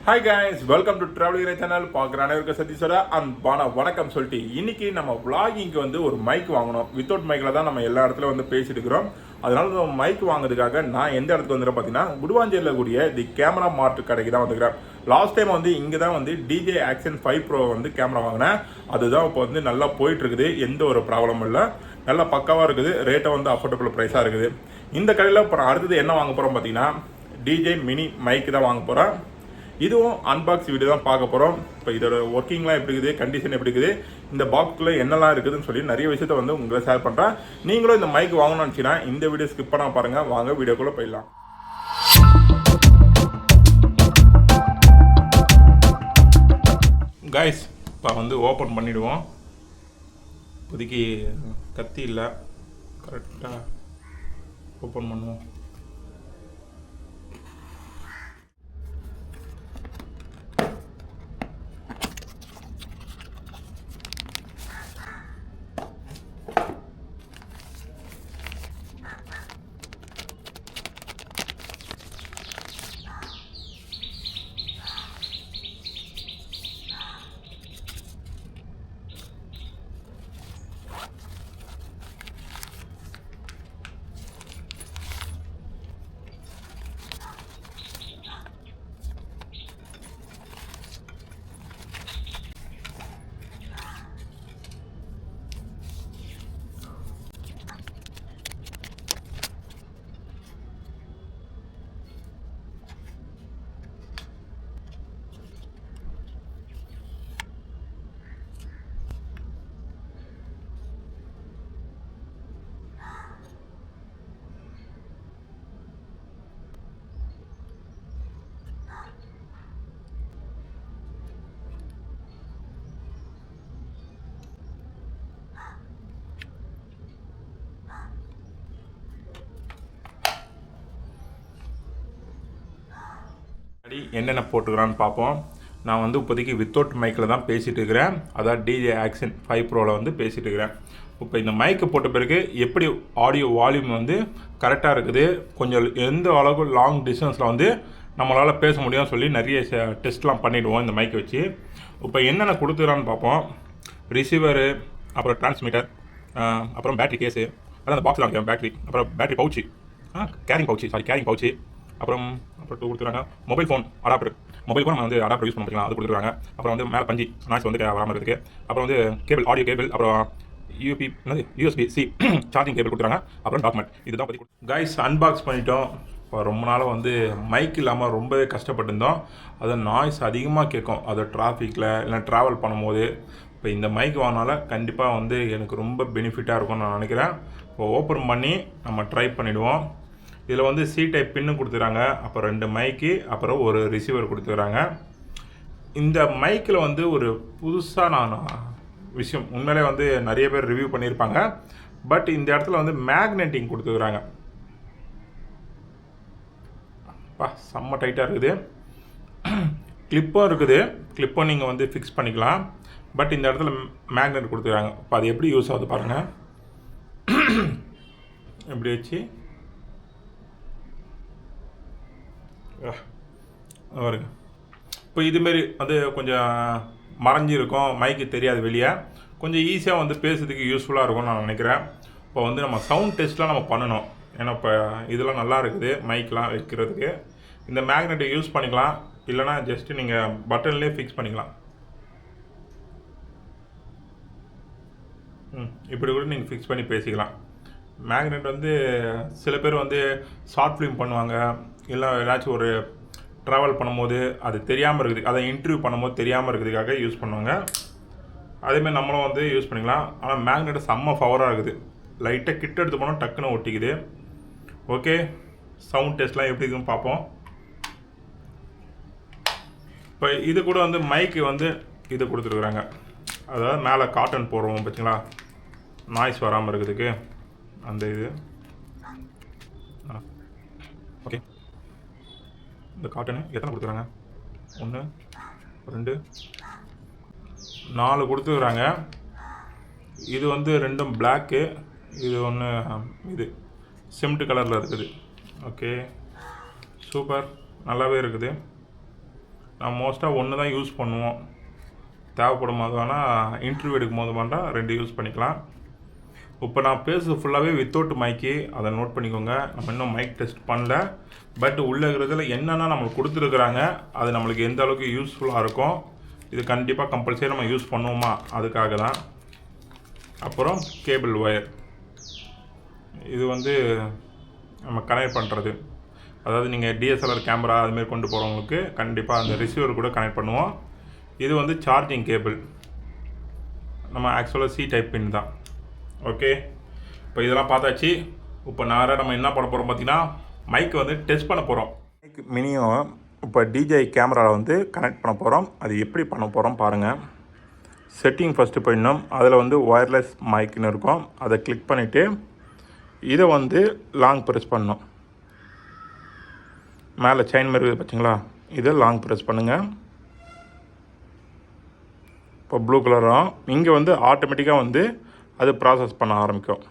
Hi guys, welcome to Traveling Channel. பார்க்குற அனைவருக்கும் சதீஷோட அன்பான வணக்கம் சொல்லிட்டு இன்னைக்கு நம்ம vloggingக்கு வந்து ஒரு மைக் வாங்கணும். வித்தவுட் மைக்கில் தான் நம்ம எல்லா இடத்துல வந்து பேசிட்டு இருக்கிறோம். அதனால நம்ம மைக் வாங்குறதுக்காக நான் எந்த இடத்துக்கு வந்துடுறேன் பார்த்தீங்கன்னா குடுவாஞ்சேரியில் கூடிய தி கேமரா மார்ட் கடைக்கு தான் வந்துக்கிறேன். லாஸ்ட் டைம் வந்து இங்கே தான் வந்து DJ Action 5 Pro வந்து கேமரா வாங்கினேன். அதுதான் இப்போ வந்து நல்லா போயிட்டு இருக்குது, எந்த ஒரு ப்ராப்ளமும் இல்லை, நல்லா பக்காவாக இருக்குது, ரேட்டை வந்து அஃபோர்டபுள் ப்ரைஸாக இருக்குது. இந்த கடையில் இப்போ அடுத்தது என்ன வாங்க போகிறோம் பார்த்தீங்கன்னா DJ மினி மைக் தான் வாங்க போகிறேன். இதுவும் அன்பாக்ஸ் வீடியோ தான் பார்க்க போகிறோம். இப்போ இதோட ஒர்க்கிங்லாம் எப்படி இருக்குது, கண்டிஷன் எப்படி இருக்குது, இந்த பாக்ஸில் என்னெல்லாம் இருக்குதுன்னு சொல்லி நிறைய விஷயத்த வந்து உங்களை ஷேர் பண்ணுறேன். நீங்களும் இந்த மைக் வாங்கணும்னு நினச்சிங்கன்னா இந்த வீடியோ ஸ்கிப் பண்ணால் பாருங்கள். வாங்க வீடியோக்குள்ளே போயிடலாம். கைஸ் இப்போ வந்து ஓப்பன் பண்ணிவிடுவோம். இப்போதைக்கு கத்தி இல்லை, கரெக்டாக ஓப்பன் பண்ணுவோம். என்னென்ன போட்டுக்கிறான்னு பார்ப்போம். நான் வந்து இப்போதைக்கு வித்தவுட் மைக்கில் தான் பேசிகிட்டு இருக்கிறேன், அதான் DJ Action 5 Proவில் வந்து பேசிகிட்டு இருக்கிறேன். இப்போ இந்த மைக்கு போட்ட பிறகு எப்படி ஆடியோ வால்யூம் வந்து கரெக்டாக இருக்குது, கொஞ்சம் எந்த அளவுக்கு லாங் டிஸ்டன்ஸில் வந்து நம்மளால் பேச முடியும்னு சொல்லி நிறைய டெஸ்ட்லாம் பண்ணிவிடுவோம் இந்த மைக்கை வச்சு. இப்போ என்னென்ன கொடுத்துக்கிறான்னு பார்ப்போம். ரிசீவரு, அப்புறம் டிரான்ஸ்மிட்டர், அப்புறம் பேட்ரி கேஸு, அதான் அந்த பாக்ஸில் வாங்கிக்கிறேன் பேட்ரி, அப்புறம் பேட்ரி பவுச்சு, கேரிங் பவுச்சு, அப்புறம் கொடுத்துருக்காங்க mobile phone adapter. Mobile phone நம்ம வந்து அடாப்டர் யூஸ் பண்ண முடியலாம், அது கொடுத்துருக்காங்க. அப்புறம் வந்து மேலே பஞ்சி நாய்ஸ் வந்து வராமல் இருக்குது. அப்புறம் வந்து கேபிள், ஆடியோ கேபிள், அப்புறம் USB-C சார்ஜிங் கேபிள் கொடுத்துருக்காங்க. அப்புறம் டாக்குமெண்ட். இதுதான் பற்றி கைஸ் அன்பாக்ஸ் பண்ணிட்டோம். இப்போ ரொம்ப நாளாக வந்து மைக் இல்லாமல் ரொம்பவே கஷ்டப்பட்டுருந்தோம். அது நாய்ஸ் அதிகமாக கேட்கும், அது டிராஃபிக்கில் இல்லை ட்ராவல் பண்ணும்போது. இப்போ இந்த மைக் வாங்கினால கண்டிப்பாக வந்து எனக்கு ரொம்ப பெனிஃபிட்டாக இருக்கும்னு நான் நினைக்கிறேன். இப்போ ஓப்பன் பண்ணி நம்ம ட்ரை பண்ணிவிடுவோம். இதில் வந்து C டைப் பின்னு கொடுத்துக்கிறாங்க, அப்புறம் 2 மைக்கு, அப்புறம் ஒரு ரிசீவர் கொடுத்துக்கிறாங்க. இந்த மைக்கில் வந்து ஒரு புதுசாக விஷயம் உண்மையிலே வந்து நிறைய பேர் ரிவ்யூ பண்ணியிருப்பாங்க. பட் இந்த இடத்துல வந்து மேக்னெட்டிங் கொடுத்துக்கிறாங்க. செம்ம டைட்டாக இருக்குது. கிளிப்பும் இருக்குது, கிளிப்பும் நீங்கள் வந்து ஃபிக்ஸ் பண்ணிக்கலாம். பட் இந்த இடத்துல மேக்னெட் கொடுத்துக்கிறாங்க. இப்போ அது எப்படி யூஸ் ஆகுது பாருங்கள். எப்படி வச்சு வருங்க. இப்போ இதுமாரி அது கொஞ்சம் மறைஞ்சிருக்கும், மைக்கு தெரியாது வெளியே, கொஞ்சம் ஈஸியாக வந்து பேசுறதுக்கு யூஸ்ஃபுல்லாக இருக்கும்னு நான் நினைக்கிறேன். இப்போ வந்து நம்ம சவுண்ட் டெஸ்ட்லாம் நம்ம பண்ணணும். ஏன்னா இப்போ இதெல்லாம் நல்லா இருக்குது மைக்கெலாம் வைக்கிறதுக்கு. இந்த மேக்னெட்டை யூஸ் பண்ணிக்கலாம், இல்லைனா ஜஸ்ட்டு நீங்கள் பட்டன்லேயே ஃபிக்ஸ் பண்ணிக்கலாம். இப்படி கூட நீங்கள் ஃபிக்ஸ் பண்ணி பேசிக்கலாம். மேக்னெட் வந்து சில பேர் வந்து ஷார்ட் ஃபிலிம் பண்ணுவாங்க, இல்லை ஏதாச்சும் ஒரு ட்ராவல் பண்ணும்போது அது தெரியாமல் இருக்குது, அதை இன்டர்வியூ பண்ணும்போது தெரியாமல் இருக்கிறதுக்காக யூஸ் பண்ணுவாங்க. அதேமாதிரி நம்மளும் வந்து யூஸ் பண்ணிக்கலாம். ஆனால் மேக்னெட் செம்ம பவராக இருக்குது. லைட்டாக கிட்ட எடுத்து போனால் டக்குன்னு ஒட்டிக்குது. ஓகே, சவுண்ட் டெஸ்ட்லாம் எப்படி இருக்குன்னு பார்ப்போம். இப்போ இது கூட வந்து மைக்கு வந்து இது கொடுத்துருக்குறாங்க, அதாவது மேலே காட்டன் போடுறோம் பார்த்தீங்களா, நாய்ஸ் வராமல் இருக்கிறதுக்கு அந்த இது. ஓகே, இந்த காட்டனு எத்தனை கொடுத்துறாங்க? 1 2 4 கொடுத்துக்கிறாங்க. இது வந்து 2ம் பிளாக்கு, இது ஒன்று இது சிமெண்ட் கலரில் இருக்குது. ஓகே, சூப்பர், நல்லாவே இருக்குது. நான் மோஸ்ட்டாக ஒன்று தான் யூஸ் பண்ணுவோம். தேவைப்படும் போது வேணால் இன்டர்வியூ எடுக்கும் போது வேண்டாம் 2 யூஸ் பண்ணிக்கலாம். இப்போ நான் பேசுறது ஃபுல்லாகவே வித்தவுட் மைக்கு, அதை நோட் பண்ணிக்கோங்க. நம்ம இன்னும் மைக் டெஸ்ட் பண்ணல. பட் உள்ளே இருக்கிறதுல என்னென்னா நம்மளுக்கு கொடுத்துருக்குறாங்க, அது நம்மளுக்கு எந்த அளவுக்கு யூஸ்ஃபுல்லாக இருக்கும், இது கண்டிப்பாக கம்பல்சரி நம்ம யூஸ் பண்ணுவோமா, அதுக்காக தான். அப்புறம் கேபிள் ஒயர், இது வந்து நம்ம கனெக்ட் பண்ணுறது. அதாவது நீங்கள் டிஎஸ்எல்ஆர் கேமரா அதுமாரி கொண்டு போகிறவங்களுக்கு கண்டிப்பாக அந்த ரிசீவர் கூட கனெக்ட் பண்ணுவோம். இது வந்து சார்ஜிங் கேபிள், நம்ம ஆக்சுவலாக சி டைப் பின் தான். ஓகே, இப்போ இதெல்லாம் பார்த்தாச்சு. இப்போ நம்ம என்ன பண்ண போகிறோம் பார்த்தீங்கன்னா, மைக் வந்து டெஸ்ட் பண்ண போகிறோம். மைக் மினியும் இப்போ டிஜே கேமராவில் வந்து கனெக்ட் பண்ண போகிறோம். அது எப்படி பண்ண போகிறோம் பாருங்கள். செட்டிங் ஃபஸ்ட்டு போயிடணும். அதில் வந்து ஒயர்லெஸ் மைக்னு இருக்கும், அதை கிளிக் பண்ணிவிட்டு இதை வந்து லாங் ப்ரெஸ் பண்ணணும். மேலே செயின் மாதிரி இருக்குது பார்த்தீங்களா, இதை லாங் ப்ரெஸ் பண்ணுங்கள். இப்போ ப்ளூ கலரும் இங்கே வந்து ஆட்டோமேட்டிக்காக வந்து அது ப்ராசஸ் பண்ண ஆரம்பிக்கும்.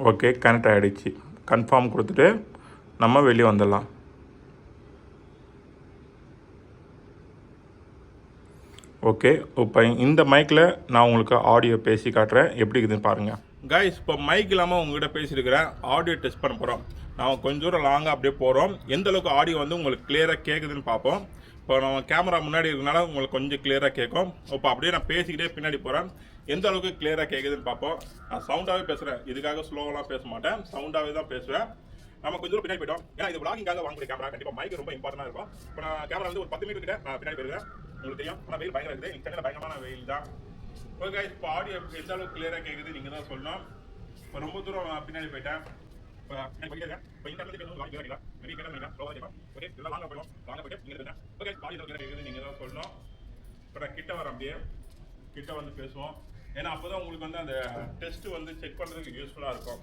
ஓகே, கனெக்ட் ஆகிடுச்சு. கன்ஃபார்ம் கொடுத்துட்டு நம்ம வெளியே வந்துடலாம். ஓகே, இப்போ இந்த மைக்கில் நான் உங்களுக்கு ஆடியோ பேசி காட்டுறேன், எப்படி இருக்குதுன்னு பாருங்கள். கைஸ், இப்போ மைக் இல்லாமல் உங்கள்கிட்ட பேசியிருக்கிறேன். ஆடியோ டெஸ்ட் பண்ண போகிறோம். நான் கொஞ்சம் தூரம் லாங்காக அப்படியே போகிறோம். எந்த அளவுக்கு ஆடியோ வந்து உங்களுக்கு கிளியராக கேட்குதுன்னு பார்ப்போம். இப்போ நம்ம கேமரா முன்னாடி இருக்கனால உங்களுக்கு கொஞ்சம் கிளியராக கேட்கும். இப்போ அப்படியே நான் பேசிக்கிட்டே பின்னாடி போகிறேன், எந்த அளவுக்கு கிளியராக கேட்குதுன்னு பார்ப்போம். நான் சவுண்டாகவே பேசுகிறேன், இதுக்காக ஸ்லோவெலாம் பேச மாட்டேன், சவுண்டாகவே தான் பேசுவேன். நம்ம கொஞ்சம் பின்னாடி போய்ட்டோம், ஏன்னா இது vloggingகாக வாங்கக்கூடிய கேமரா. கண்டிப்பாக மைக் ரொம்ப இம்பார்ட்டண்டாக இருக்கும். இப்போ நான் கேமரா வந்து ஒரு 10 மீட்டர் கிட்ட நான் பின்னாடி போயிருக்கேன். உங்களுக்கு தெரியும், ஆனால் வெயில் பயங்கர இருக்குது. சென்னையில் பயங்கரமான வெயில் தான். ஓகே, இப்போ ஆடியோ எந்த அளவுக்கு கிளியராக கேட்குது நீங்கள் தான் சொல்லணும். இப்போ ரொம்ப தூரம் பின்னாடி போயிட்டேன். இப்போ இந்த இடத்துல லாங் கேட்கலாம், வெளியே கேட்கலாம், ஸ்லோவாக கேட்கலாம். ஓகே, இதெல்லாம் லாங்காக போயிடும், லாங்காக போயிட்டு நீங்கள் இருக்கேன். ஓகே, ஆடியோ கேட்குது நீங்கள் தான் சொல்லணும். இப்போ நான் கிட்ட வரேன், அப்படியே கிட்ட வந்து பேசுவோம். ஏன்னா அப்போ தான் உங்களுக்கு வந்து அந்த டெஸ்ட்டு வந்து செக் பண்ணுறதுக்கு யூஸ்ஃபுல்லாக இருக்கும்.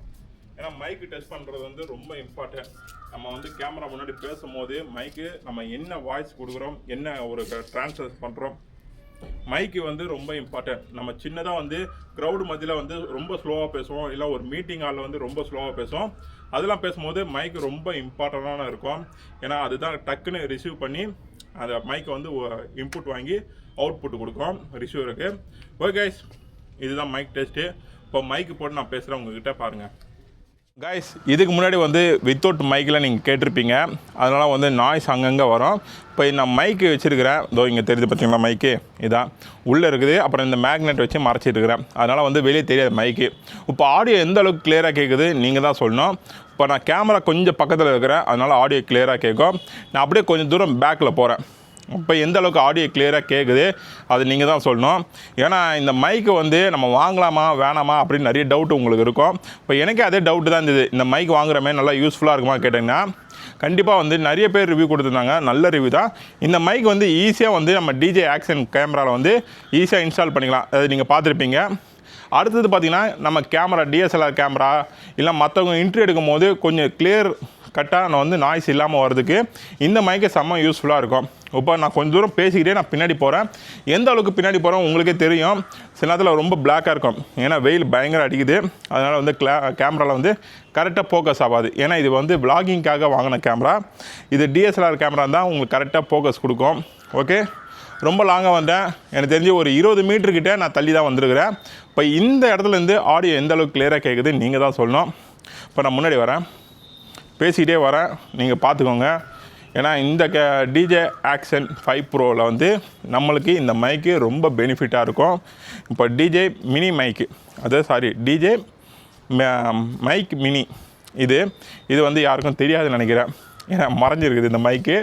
ஏன்னா மைக்கு டெஸ்ட் பண்ணுறது வந்து ரொம்ப இம்பார்ட்டன்ட். நம்ம வந்து கேமரா முன்னாடி பேசும்போது மைக்கு நம்ம என்ன வாய்ஸ் கொடுக்குறோம், என்ன ஒரு ட்ரான்ஸ்ஃபர் பண்ணுறோம், மைக்கு வந்து ரொம்ப இம்பார்ட்டன்ட். நம்ம சின்னதாக வந்து க்ரௌடு மத்தியில் வந்து ரொம்ப ஸ்லோவாக பேசுவோம், இல்லை ஒரு மீட்டிங் ஹாலில் வந்து ரொம்ப ஸ்லோவாக பேசுவோம். அதெல்லாம் பேசும்போது மைக்கு ரொம்ப இம்பார்ட்டண்டான இருக்கும். ஏன்னா அதுதான் டக்குன்னு ரிசீவ் பண்ணி அந்த மைக்கை வந்து இன்புட் வாங்கி அவுட்புட் கொடுக்கும் ரிசீவருக்கு. ஓகே கைஸ், இதுதான் மைக் டெஸ்ட்டு. இப்போ மைக்கு போட்டு நான் பேசுகிறேன் உங்ககிட்ட பாருங்கள். கைஸ், இதுக்கு முன்னாடி வந்து வித்தவுட் மைக்கில் நீங்கள் கேட்டிருப்பீங்க, அதனால் வந்து நாய்ஸ் அங்கங்கே வரும். இப்போ நான் மைக்கு வச்சுருக்கிறேன், இதோ இங்கே தெரியுது பார்த்தீங்களா மைக்கு, இதான் உள்ளே இருக்குது. அப்புறம் இந்த மேக்னெட் வச்சு மறைச்சிருக்கிறேன், அதனால் வந்து வெளியே தெரியாது மைக்கு. இப்போ ஆடியோ எந்த அளவுக்கு கிளியராக கேட்குது நீங்கள் தான் சொல்லணும். இப்போ நான் கேமரா கொஞ்சம் பக்கத்தில் இருக்கிறேன், அதனால் ஆடியோ கிளியராக கேட்கும். நான் அப்படியே கொஞ்சம் தூரம் பேக்கில் போகிறேன். இப்போ எந்த அளவுக்கு ஆடியோ கிளியராக கேட்குது அது நீங்கள் தான் சொல்லணும். ஏன்னா இந்த மைக்கு வந்து நம்ம வாங்கலாமா வேணாமா அப்படின்னு நிறைய டவுட் உங்களுக்கு இருக்கும். இப்போ எனக்கே அதே டவுட்டு தான் இருந்தது, இந்த மைக் வாங்குறமே நல்லா யூஸ்ஃபுல்லாக இருக்குமா கேட்டிங்கன்னா கண்டிப்பாக வந்து நிறைய பேர் ரிவ்யூ கொடுத்துருந்தாங்க, நல்ல ரிவ்யூ தான். இந்த மைக் வந்து ஈஸியாக வந்து நம்ம டிஜே ஆக்ஷன் கேமராவில் வந்து ஈஸியாக இன்ஸ்டால் பண்ணிக்கலாம், அது நீங்கள் பார்த்துருப்பீங்க. அடுத்தது பார்த்திங்கன்னா நம்ம கேமரா டிஎஸ்எல்ஆர் கேமரா இல்லை மற்றவங்க இன்ட்ரி எடுக்கும் போது கொஞ்சம் கிளியர் கட்டாக வந்து நாய்ஸ் இல்லாமல் வர்றதுக்கு இந்த மைக்கை செம்ம யூஸ்ஃபுல்லாக இருக்கும். இப்போ நான் கொஞ்சம் தூரம் பேசிக்கிட்டே நான் பின்னாடி போகிறேன். எந்த அளவுக்கு பின்னாடி போகிறோம் உங்களுக்கே தெரியும். சில நேரத்தில் ரொம்ப பிளாக்காக இருக்கும், ஏன்னா வெயில் பயங்கர அடிக்குது. அதனால் வந்து கேமராவில் வந்து கரெக்டாக ஃபோக்கஸ் ஆகாது. ஏன்னா இது வந்து vloggingகாக வாங்கின கேமரா. இது டிஎஸ்எல்ஆர் கேமரா தான் உங்களுக்கு கரெக்டாக ஃபோக்கஸ் கொடுக்கும். ஓகே, ரொம்ப லாங்காக வந்தேன், எனக்கு தெரிஞ்சு ஒரு 20 மீட்டர்கிட்ட நான் தள்ளி தான் வந்திருக்கிறேன். இப்போ இந்த இடத்துலேருந்து ஆடியோ எந்த அளவுக்கு கிளியராக கேட்குது நீங்கள் தான் சொல்லணும். இப்போ நான் முன்னாடி வரேன், பேசிக்கிட்டே வரேன், நீங்கள் பார்த்துக்கோங்க. ஏன்னா இந்த டிஜே ஆக்ஷன் 5 ப்ரோவில் வந்து நம்மளுக்கு இந்த மைக்கு ரொம்ப பெனிஃபிட்டாக இருக்கும். இப்போ டிஜே மினி மைக்கு, டிஜே மைக் மினி, இது வந்து யாருக்கும் தெரியாதுன்னு நினைக்கிறேன், ஏன்னா மறைஞ்சிருக்குது இந்த மைக்கு.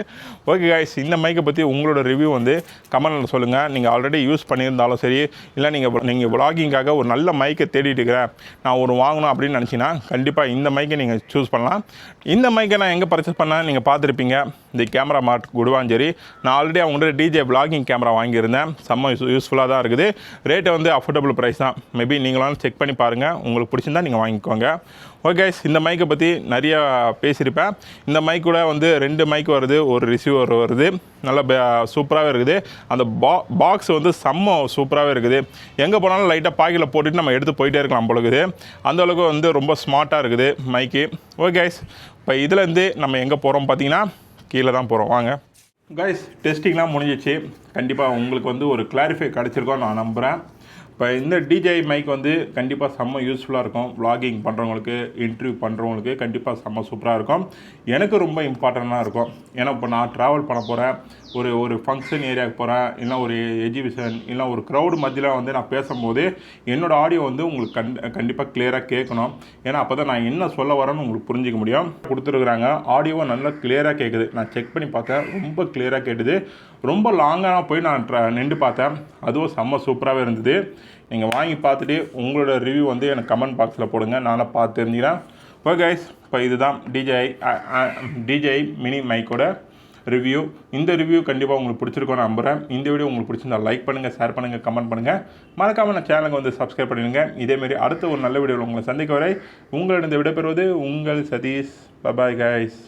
ஓகே கைஸ், இந்த மைக்கை பற்றி உங்களோட ரிவ்யூ வந்து கமெண்ட்டில் சொல்லுங்கள். நீங்கள் ஆல்ரெடி யூஸ் பண்ணியிருந்தாலும் சரி, இல்லை நீங்கள் vloggingகாக ஒரு நல்ல மைக்கை தேடிட்டு இருக்கிறேன், நான் ஒரு வாங்கணும் அப்படின்னு நினச்சிங்கன்னா கண்டிப்பாக இந்த மைக்கை நீங்கள் சூஸ் பண்ணலாம். இந்த மைக்கை நான் எங்கே பர்ச்சேஸ் பண்ணேன் நீங்கள் பார்த்துருப்பீங்க, இந்த கேமரா மார்ட் குடுவாஞ்சேரி. நான் ஆல்ரெடி அவங்கள்ட்ட டிஜே vlogging கேமரா வாங்கியிருந்தேன், செம்ம யூஸ்ஃபுல்லாக தான் இருக்குது. ரேட்டை வந்து அஃபோர்டபுள் ப்ரைஸ் தான். மேபி நீங்களாம் செக் பண்ணி பாருங்கள், உங்களுக்கு பிடிச்சிருந்தா நீங்கள் வாங்கிக்கோங்க. ஓகே கைஸ், இந்த மைக்கை பற்றி நிறையா பேசியிருப்பேன். இந்த மைக்கோட கூட வந்து 2 மைக் வருது, ஒரு ரிசீவர் வருது. நல்லா சூப்பராகவே இருக்குது. அந்த பாக்ஸ் வந்து செம்ம சூப்பராகவே இருக்குது. எங்கே போனாலும் லைட்டாக பாக்கெட்டில் போட்டுட்டு நம்ம எடுத்து போயிட்டே இருக்கலாம் போல இருக்குது. அந்தளவுக்கு வந்து ரொம்ப ஸ்மார்ட்டாக இருக்குது மைக்கு. ஓகே கைஸ், இப்போ இதுலேருந்து நம்ம எங்கே போகிறோம் பார்த்தீங்கன்னா கீழே தான் போகிறோம். வாங்க கைஸ், டெஸ்டிங்லாம் முடிஞ்சிச்சு. கண்டிப்பாக உங்களுக்கு வந்து ஒரு கிளாரிஃபை கிடச்சிருக்கோம் நான் நம்புகிறேன். இப்போ இந்த DJI மைக் வந்து கண்டிப்பாக செம்ம யூஸ்ஃபுல்லாக இருக்கும். vlogging பண்ணுறவங்களுக்கு, இன்டர்வியூ பண்ணுறவங்களுக்கு கண்டிப்பாக செம்ம சூப்பராக இருக்கும். எனக்கு ரொம்ப இம்பார்ட்டண்ட்டாக இருக்கும். ஏன்னா இப்போ நான் ட்ராவல் பண்ண போகிறேன், ஒரு ஃபங்க்ஷன் ஏரியாவுக்கு போகிறேன், இல்லை ஒரு எக்ஸிபிஷன், இல்லை ஒரு க்ரௌடு மத்தியில் வந்து நான் பேசும்போது என்னோடய ஆடியோ வந்து உங்களுக்கு கண்டிப்பாக கிளியராக கேட்கணும். ஏன்னா அப்போ தான் நான் என்ன சொல்ல வரேன்னு உங்களுக்கு புரிஞ்சிக்க முடியும். கொடுத்துருக்குறாங்க, ஆடியோவை நல்லா கிளியராக கேட்குது. நான் செக் பண்ணி பார்த்தேன், ரொம்ப கிளியராக கேட்டுது. ரொம்ப லாங்காக போய் நான் நின்று பார்த்தேன், அதுவும் செம்ம சூப்பராகவே இருந்தது. நீங்கள் வாங்கி பார்த்துட்டு உங்களோட ரிவ்யூ வந்து எனக்கு கமெண்ட் பாக்ஸில் போடுங்க, நானும் பார்த்து தெரிஞ்சுக்கிறேன். ஓகே கைஸ், இப்போ இதுதான் DJI மினி மைக்கோட ரிவ்யூ. இந்த ரிவ்யூ கண்டிப்பாக உங்களுக்கு பிடிச்சிருக்கோன்னு நம்புகிறேன். இந்த வீடியோ உங்களுக்கு பிடிச்சிருந்தா லைக் பண்ணுங்கள், ஷேர் பண்ணுங்கள், கமெண்ட் பண்ணுங்கள். மறக்காமல் நான் சேனலுக்கு வந்து சப்ஸ்கிரைப் பண்ணிடுங்க. இதேமாரி அடுத்த ஒரு நல்ல வீடியோவில் உங்களை சந்திக்க வரை உங்களிடம் விடைபெறுவது உங்கள் சதீஷ். Bye guys.